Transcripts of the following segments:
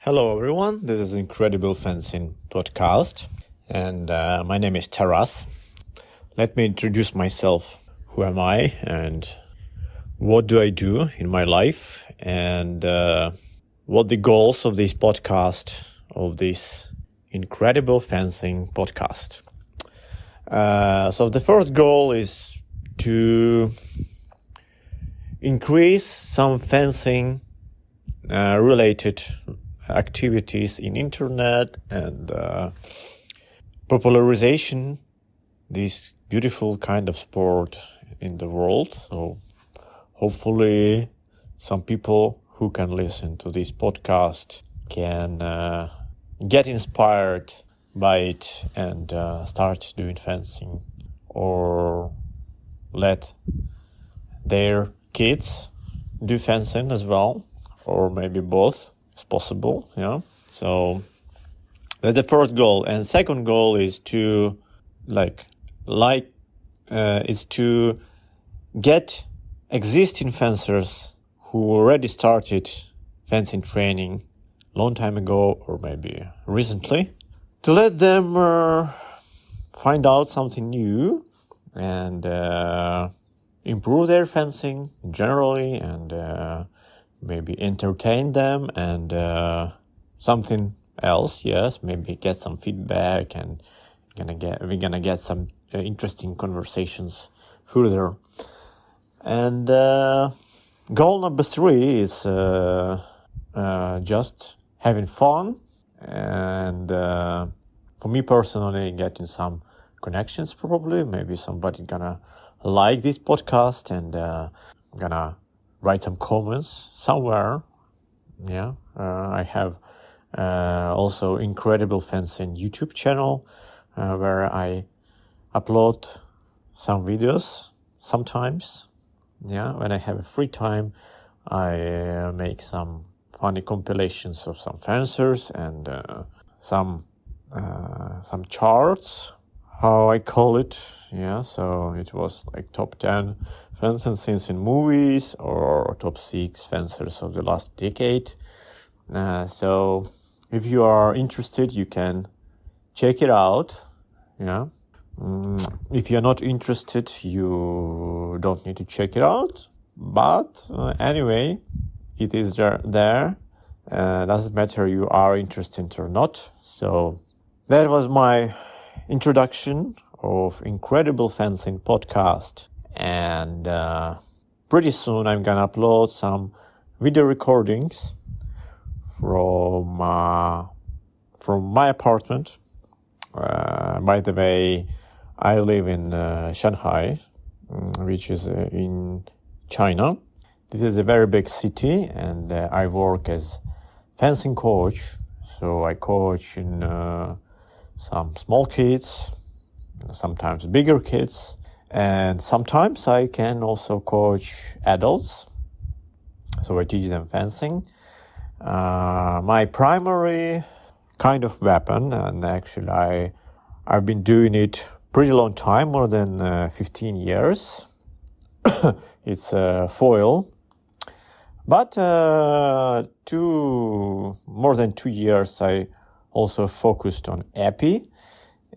Hello everyone, this is Incredible Fencing Podcast and my name is Taras. Let me introduce myself. Who am I and what do I do in my life and what the goals of this podcast, of this Incredible Fencing Podcast. So the first goal is to increase some fencing related activities in internet and popularization this beautiful kind of sport in the world. So hopefully some people who can listen to this podcast can get inspired by it and start doing fencing or let their kids do fencing as well, or maybe both. It's possible, yeah. So that's the first goal, and second goal is to is to get existing fencers who already started fencing training long time ago or maybe recently, to let them find out something new and improve their fencing generally and maybe entertain them and something else, yes, maybe get some feedback and we're gonna get some interesting conversations further. And goal number 3 is just having fun and for me personally getting some connections, probably maybe somebody gonna like this podcast and gonna write some comments somewhere. Yeah, I have also Incredible Fencing YouTube channel where I upload some videos sometimes. Yeah, when I have a free time, I make some funny compilations of some fencers and some charts, how I call it. Yeah, so it was like top 10 fencing scenes in movies or top 6 fencers of the last decade. So if you are interested, you can check it out. Yeah. If you're not interested, you don't need to check it out. But anyway, it is there. Doesn't matter you are interested or not. So that was my introduction of Incredible Fencing Podcast. And pretty soon I'm gonna upload some video recordings from my apartment. By the way, I live in Shanghai, which is in China. This is a very big city, and I work as fencing coach. So I coach in some small kids, sometimes bigger kids, and sometimes I can also coach adults. So I teach them fencing. My primary kind of weapon, and actually I've been doing it pretty long time, more than 15 years. It's foil. But more than 2 years I also focused on épée,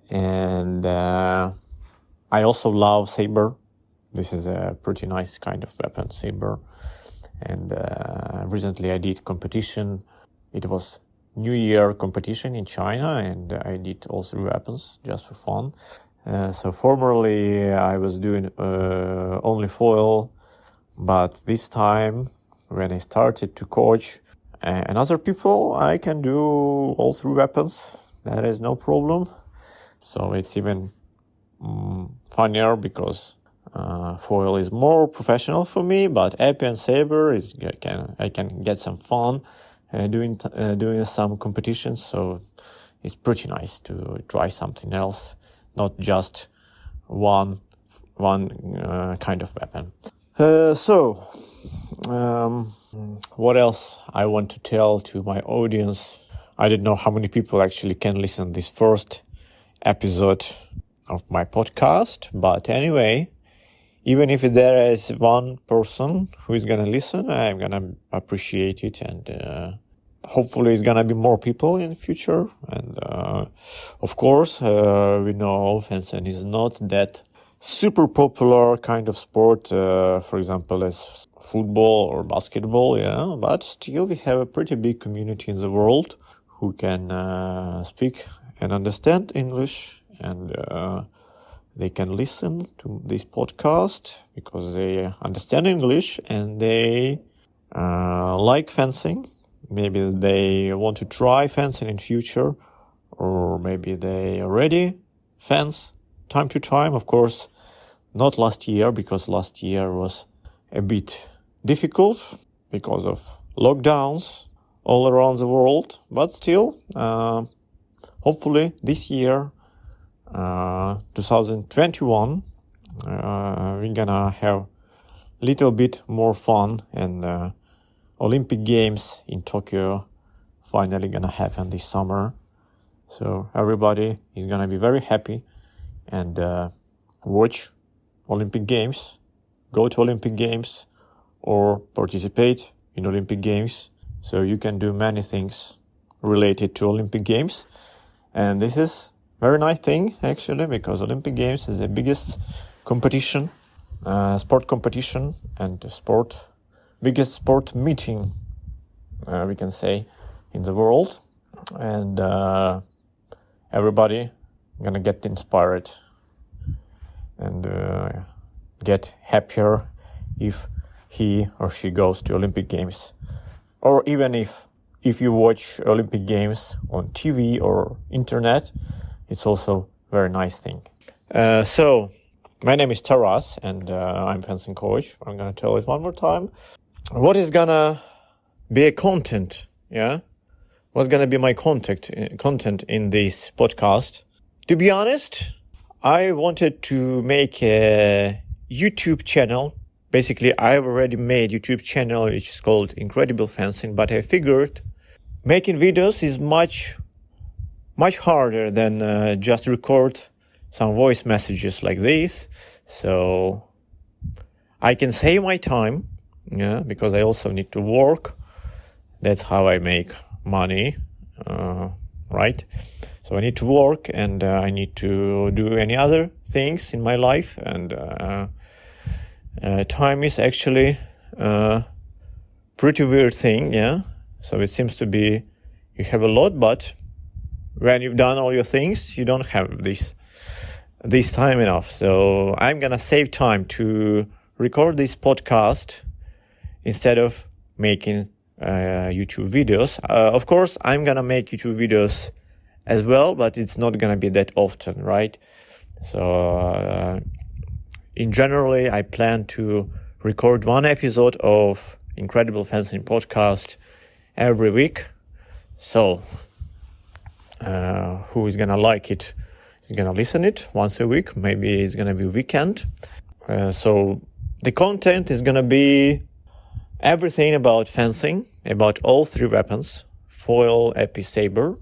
and I also love saber. This is a pretty nice kind of weapon, saber. And recently I did competition. It was New Year competition in China, and I did all 3 weapons just for fun. So formerly I was doing only foil, but this time when I started to coach and other people, I can do all 3 weapons. That is no problem. So it's even funnier because foil is more professional for me, but épée and saber I can get some fun doing some competitions. So it's pretty nice to try something else, not just one kind of weapon. What else I want to tell to my audience? I don't know how many people actually can listen to this first episode of my podcast, but anyway, even if there is one person who is gonna listen, I'm gonna appreciate it, and hopefully it's gonna be more people in the future. And of course, we know fencing is not that super popular kind of sport, for example, as football or basketball, yeah. But still, we have a pretty big community in the world who can speak and understand English, and they can listen to this podcast because they understand English and they like fencing. Maybe they want to try fencing in future, or maybe they already fence time to time. Of course, not last year, because last year was a bit difficult because of lockdowns all around the world. But still, hopefully this year, 2021, we're gonna have a little bit more fun, and Olympic Games in Tokyo finally gonna happen this summer. So everybody is gonna be very happy and watch Olympic Games, go to Olympic Games, or participate in Olympic Games. So you can do many things related to Olympic Games. And this is very nice thing, actually, because Olympic Games is the biggest competition, sport competition, and biggest sport meeting, we can say, in the world. And everybody gonna get inspired and get happier if he or she goes to Olympic Games. Or even if you watch Olympic Games on TV or internet, it's also a very nice thing. So, my name is Taras, and I'm fencing coach. I'm gonna tell it one more time. What is gonna be a content? Yeah, what's gonna be my content in this podcast? To be honest, I wanted to make a YouTube channel. Basically, I've already made YouTube channel which is called Incredible Fencing, but I figured making videos is much harder than just record some voice messages like this. So I can save my time, yeah, because I also need to work. That's how I make money, right? So I need to work, and I need to do any other things in my life, and time is actually a pretty weird thing, yeah? So it seems to be you have a lot, but when you've done all your things, you don't have this time enough. So I'm gonna save time to record this podcast instead of making YouTube videos. Of course, I'm gonna make YouTube videos as well, but it's not gonna be that often, right? So in generally, I plan to record one episode of Incredible Fencing podcast every week. So who is gonna like it is gonna listen it once a week. Maybe it's gonna be weekend. So the content is gonna be everything about fencing, about all three weapons: foil, épée, saber.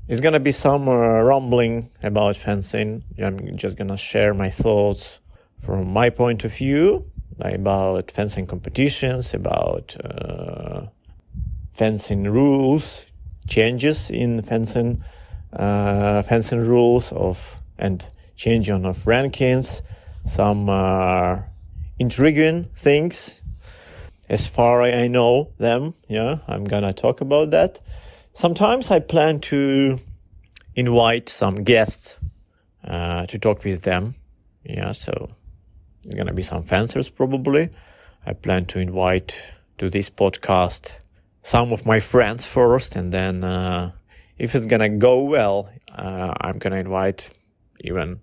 It's gonna be some rambling about fencing. I'm just gonna share my thoughts from my point of view about fencing competitions, about fencing rules, changes in fencing rules and changing of rankings, some intriguing things as far as I know them. Yeah, I'm gonna talk about that. Sometimes I plan to invite some guests to talk with them. Yeah, so there's gonna be some fencers probably. I plan to invite to this podcast some of my friends first, and then if it's gonna go well, I'm gonna invite even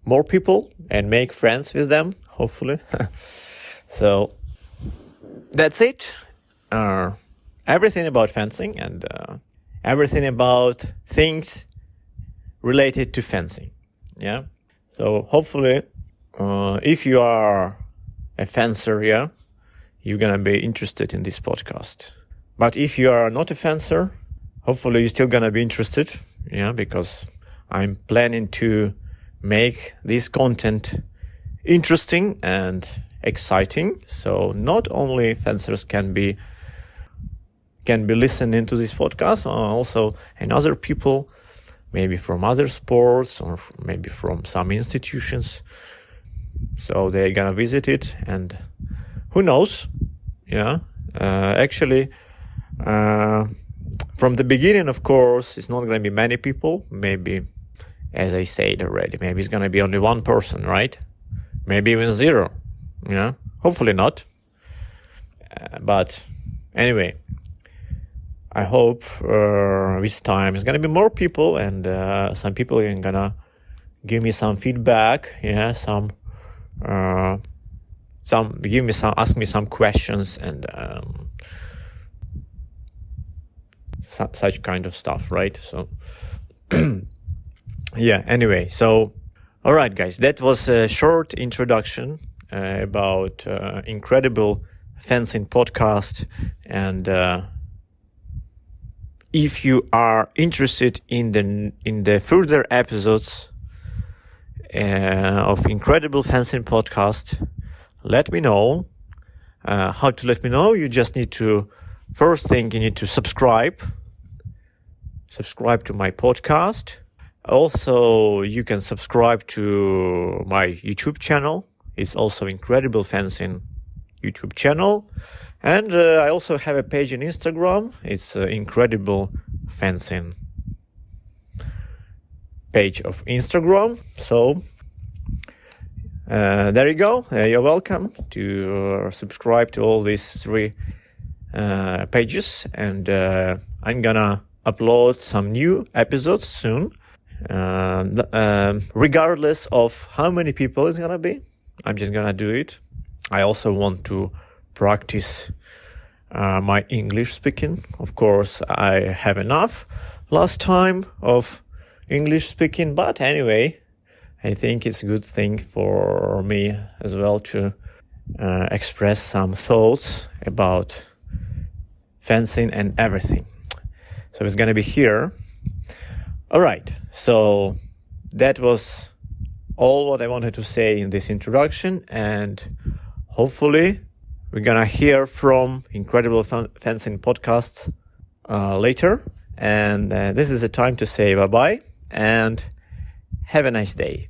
more people and make friends with them, hopefully. So that's it. Everything about fencing and everything about things related to fencing. Yeah. So hopefully, if you are a fencer, yeah, you're gonna be interested in this podcast. But if you are not a fencer, hopefully you're still gonna be interested, yeah, because I'm planning to make this content interesting and exciting. So not only fencers can can be listening to this podcast, also and other people, maybe from other sports or maybe from some institutions. So they're gonna visit it, and who knows? Actually, from the beginning, of course, it's not gonna be many people. Maybe, as I said already, maybe it's gonna be only one person, right? Maybe even zero. Hopefully not. But anyway, I hope this time it's gonna be more people, and some people are gonna give me some feedback. Ask me some questions, and such kind of stuff, right? So anyway, so all right, guys, that was a short introduction about Incredible Fencing podcast. And if you are interested in the further episodes of Incredible Fencing podcast, let me know. How to let me know? You just need to, first thing, you need to subscribe to my podcast. Also, you can subscribe to my YouTube channel. It's also Incredible Fencing YouTube channel. And I also have a page on Instagram. It's Incredible Fencing page of Instagram. So there you go. You're welcome to subscribe to all these 3 pages. And I'm gonna upload some new episodes soon. Regardless of how many people it's gonna be, I'm just gonna do it. I also want to practice my English speaking. Of course, I have enough last time of English speaking, but anyway, I think it's a good thing for me as well to express some thoughts about fencing and everything. So it's gonna be here. All right, so that was all what I wanted to say in this introduction, and hopefully we're gonna hear from Incredible Fencing podcasts later. And this is the time to say bye-bye and have a nice day.